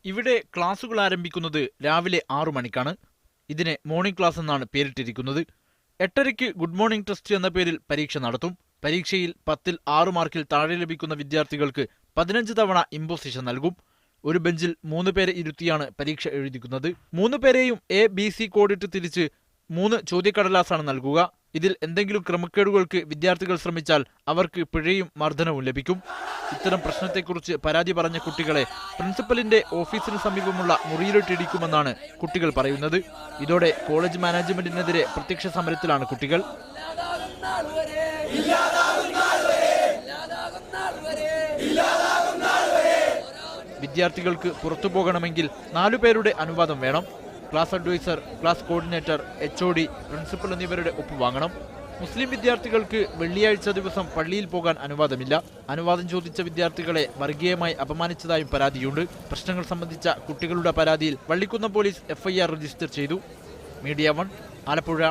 ഇവിടെ ക്ലാസുകൾ ആരംഭിക്കുന്നത് രാവിലെ 6 മണിക്കാണ്. ഇതിനെ മോർണിംഗ് ക്ലാസ് എന്നാണ് പേരിട്ടിരിക്കുന്നത്. 8:30-ക്ക് ഗുഡ് മോർണിംഗ് ടെസ്റ്റ് എന്ന പേരിൽ പരീക്ഷ നടത്തും. പരീക്ഷയിൽ 10-ൽ 6 മാർക്കിൽ താഴെ ലഭിക്കുന്ന വിദ്യാർത്ഥികൾക്ക് 15 തവണ ഇമ്പോസിഷൻ നൽകും. ഒരു ബെഞ്ചിൽ 3 പേരെ ഇരുത്തിയാണ് പരീക്ഷ എഴുതിക്കുന്നത്. 3 പേരെയും ABC കോഡിട്ട് തിരിച്ച് 3 ചോദ്യക്കടലാസാണ് നൽകുക. ഇതിൽ എന്തെങ്കിലും ക്രമക്കേടുകൾക്ക് വിദ്യാർത്ഥികൾ ശ്രമിച്ചാൽ അവർക്ക് പിഴയും മർദ്ദനവും ലഭിക്കും. ഇത്തരം പ്രശ്നത്തെക്കുറിച്ച് പരാതി പറഞ്ഞ കുട്ടികളെ പ്രിൻസിപ്പലിന്റെ ഓഫീസിന് സമീപമുള്ള മുറിയിലിട്ടിടിക്കുമെന്നാണ് കുട്ടികൾ പറയുന്നത്. ഇതോടെ കോളേജ് മാനേജ്മെന്റിനെതിരെ പ്രത്യക്ഷ സമരത്തിലാണ് കുട്ടികൾ. വിദ്യാർത്ഥികൾക്ക് പുറത്തു പോകണമെങ്കിൽ 4 പേരുടെ അനുവാദം വേണം. Class adviser, class coordinator, HOD, principal എന്നിവരുടെ ഒപ്പുവാങ്ങണം. മുസ്ലിം വിദ്യാർത്ഥികൾക്ക് വെള്ളിയാഴ്ച ദിവസം പള്ളിയിൽ പോകാൻ അനുവാദമില്ല. അനുവാദം ചോദിച്ച വിദ്യാർത്ഥികളെ വർഗീയമായി അപമാനിച്ചതായും പരാതിയുണ്ട്. പ്രശ്നങ്ങൾ സംബന്ധിച്ച കുട്ടികളുടെ പരാതിയിൽ വള്ളിക്കുന്നം പോലീസ് FIR രജിസ്റ്റർ ചെയ്തു. മീഡിയ 1 ആലപ്പുഴ.